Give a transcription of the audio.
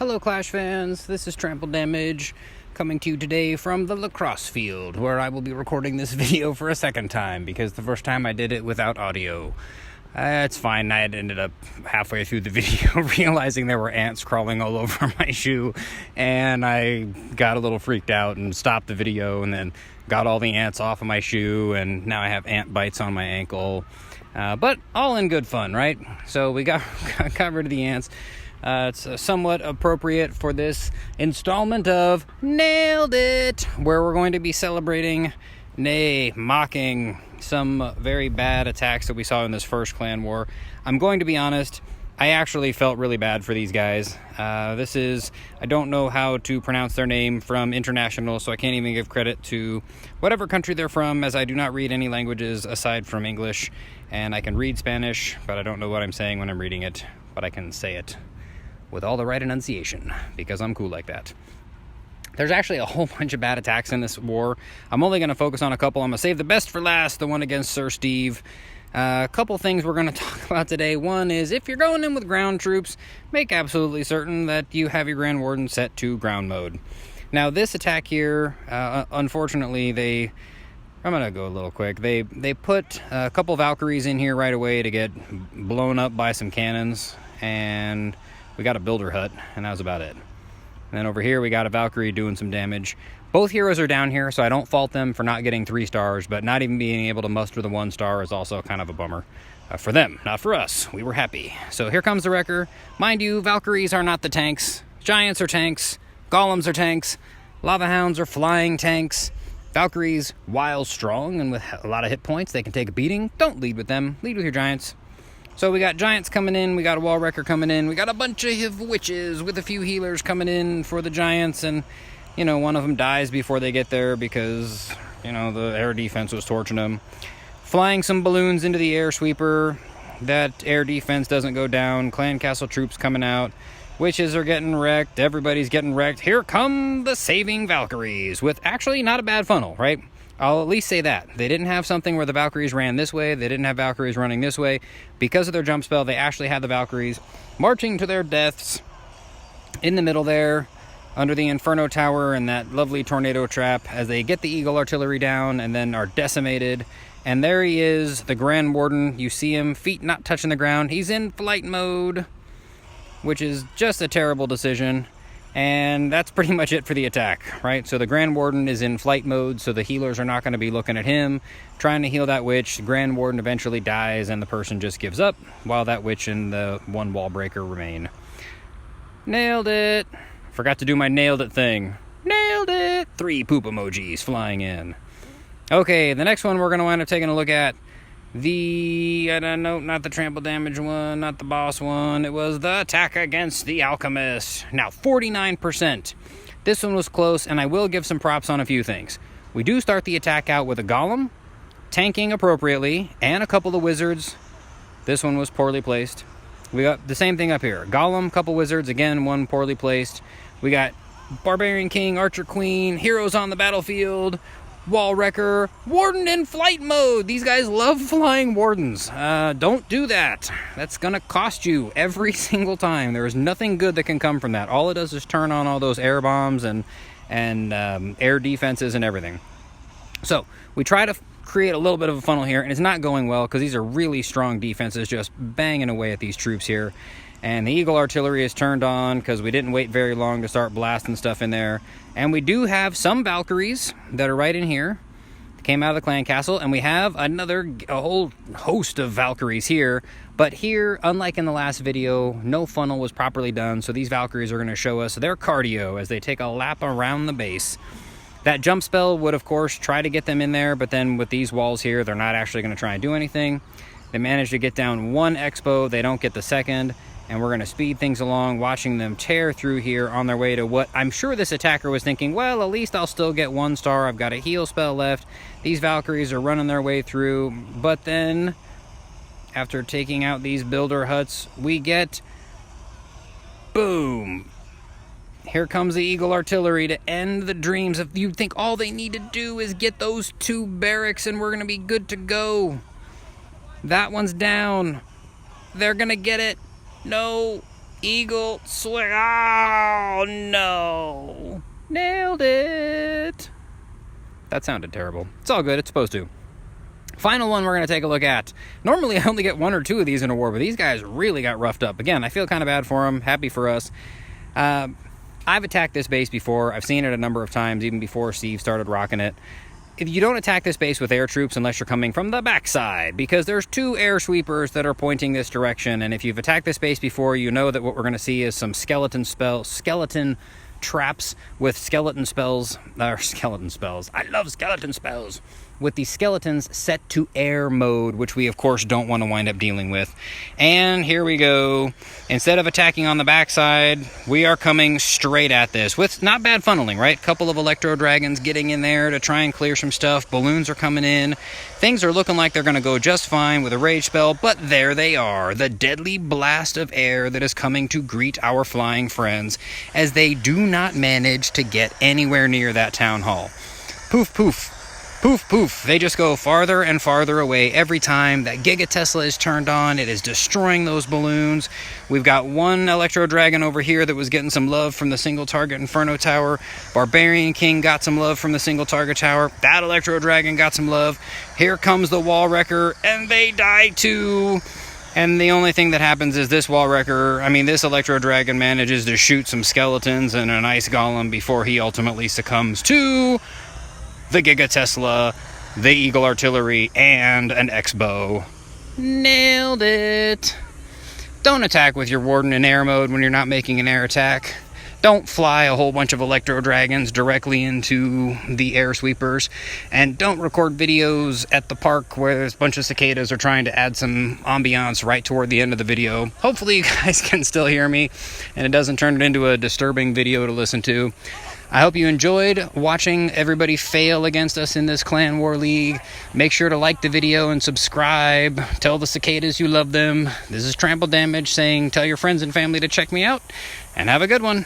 Hello Clash fans, this is Trample Damage coming to you today from the lacrosse field, where I will be recording this video for a second time because the first time I did it without audio. It's fine. I had ended up halfway through the video realizing there were ants crawling all over my shoe, and I got a little freaked out and stopped the video and then got all the ants off of my shoe, and now I have ant bites on my ankle. But all in good fun, right? So we got rid of the ants. It's somewhat appropriate for this installment of Nailed It, where we're going to be celebrating, nay, mocking some very bad attacks that we saw in this first clan war. I'm going to be honest, I actually felt really bad for these guys. I don't know how to pronounce their name from international, so I can't even give credit to whatever country they're from, as I do not read any languages aside from English, and I can read Spanish, but I don't know what I'm saying when I'm reading it, but I can say it with all the right enunciation, because I'm cool like that. There's actually a whole bunch of bad attacks in this war. I'm only going to focus on a couple. I'm going to save the best for last, the one against Sir Steve. A couple things we're going to talk about today. One is, if you're going in with ground troops, make absolutely certain that you have your Grand Warden set to ground mode. Now, this attack here, unfortunately, I'm going to go a little quick. They put a couple Valkyries in here right away to get blown up by some cannons, and we got a builder hut, and that was about it. And then over here, we got a Valkyrie doing some damage. Both heroes are down here, so I don't fault them for not getting 3 stars, but not even being able to muster the 1 star is also kind of a bummer. For them, not for us. We were happy. So here comes the Wrecker. Mind you, Valkyries are not the tanks. Giants are tanks. Golems are tanks. Lava Hounds are flying tanks. Valkyries, while strong and with a lot of hit points, they can take a beating. Don't lead with them. Lead with your Giants. So we got Giants coming in, we got a Wall Wrecker coming in, we got a bunch of witches with a few healers coming in for the Giants, and, you know, one of them dies before they get there because, you know, the air defense was torching them. Flying some balloons into the air sweeper, that air defense doesn't go down, clan castle troops coming out, witches are getting wrecked, everybody's getting wrecked. Here come the saving Valkyries, with actually not a bad funnel, right? I'll at least say that. They didn't have something where the Valkyries ran this way. They didn't have Valkyries running this way. Because of their jump spell, they actually had the Valkyries marching to their deaths in the middle there, under the Inferno Tower and that lovely tornado trap, as they get the Eagle Artillery down and then are decimated. And there he is, the Grand Warden. You see him, feet not touching the ground. He's in flight mode, which is just a terrible decision. And that's pretty much it for the attack, right? So the Grand Warden is in flight mode, so the healers are not going to be looking at him, trying to heal that witch. The Grand Warden eventually dies, and the person just gives up, while that witch and the 1 wall breaker remain. Nailed it! Forgot to do my nailed it thing. Nailed it! 3 poop emojis flying in. Okay, the next one we're going to wind up taking a look at. Not the trample damage one, not the boss one. It was the attack against the Alchemists. Now, 49%. This one was close, and I will give some props on a few things. We do start the attack out with a Golem, tanking appropriately, and a couple of wizards. This one was poorly placed. We got the same thing up here. Golem, couple wizards, again, one poorly placed. We got Barbarian King, Archer Queen, heroes on the battlefield, Wall Wrecker, Warden in flight mode. These guys love flying Wardens. Don't do that. That's gonna cost you every single time. There is nothing good that can come from that. All it does is turn on all those air bombs and air defenses and everything. So we try to create a little bit of a funnel here, and it's not going well because these are really strong defenses just banging away at these troops here. And the Eagle Artillery is turned on because we didn't wait very long to start blasting stuff in there. And we do have some Valkyries that are right in here. They came out of the clan castle, and we have a whole host of Valkyries here. But here, unlike in the last video, no funnel was properly done, so these Valkyries are going to show us their cardio as they take a lap around the base. That jump spell would, of course, try to get them in there, but then with these walls here, they're not actually going to try and do anything. They managed to get down 1 expo, they don't get the second. And we're going to speed things along, watching them tear through here on their way to what I'm sure this attacker was thinking, well, at least I'll still get 1 star. I've got a heal spell left. These Valkyries are running their way through. But then, after taking out these builder huts, we get, boom. Here comes the Eagle Artillery to end the dreams. If you'd think all they need to do is get those 2 barracks and we're going to be good to go. That one's down. They're going to get it. No, Eagle swing. Oh, no. Nailed it. That sounded terrible. It's all good. It's supposed to. Final one we're going to take a look at. Normally, I only get 1 or 2 of these in a war, but these guys really got roughed up. Again, I feel kind of bad for them. Happy for us. I've attacked this base before. I've seen it a number of times, even before Steve started rocking it. If you don't attack this base with air troops unless you're coming from the backside, because there's 2 air sweepers that are pointing this direction, and if you've attacked this base before, you know that what we're going to see is some skeleton traps with skeleton spells. I love skeleton spells. With the skeletons set to air mode, which we of course don't want to wind up dealing with. And here we go. Instead of attacking on the backside, we are coming straight at this with not bad funneling, right? Couple of Electro Dragons getting in there to try and clear some stuff. Balloons are coming in. Things are looking like they're going to go just fine with a rage spell, but there they are, the deadly blast of air that is coming to greet our flying friends as they do not manage to get anywhere near that town hall. Poof, poof. Poof, poof. They just go farther and farther away every time that Giga Tesla is turned on. It is destroying those balloons. We've got 1 Electro Dragon over here that was getting some love from the single target Inferno Tower. Barbarian King got some love from the single target tower. That Electro Dragon got some love. Here comes the Wall Wrecker, and they die too. And the only thing that happens is this this Electro Dragon manages to shoot some skeletons and an ice golem before he ultimately succumbs to the Giga Tesla, the Eagle Artillery, and an X-Bow. Nailed it. Don't attack with your Warden in air mode when you're not making an air attack. Don't fly a whole bunch of Electro Dragons directly into the air sweepers. And don't record videos at the park where there's a bunch of cicadas are trying to add some ambiance right toward the end of the video. Hopefully you guys can still hear me and it doesn't turn it into a disturbing video to listen to. I hope you enjoyed watching everybody fail against us in this Clan War League. Make sure to like the video and subscribe. Tell the cicadas you love them. This is Trample Damage saying tell your friends and family to check me out. And have a good one.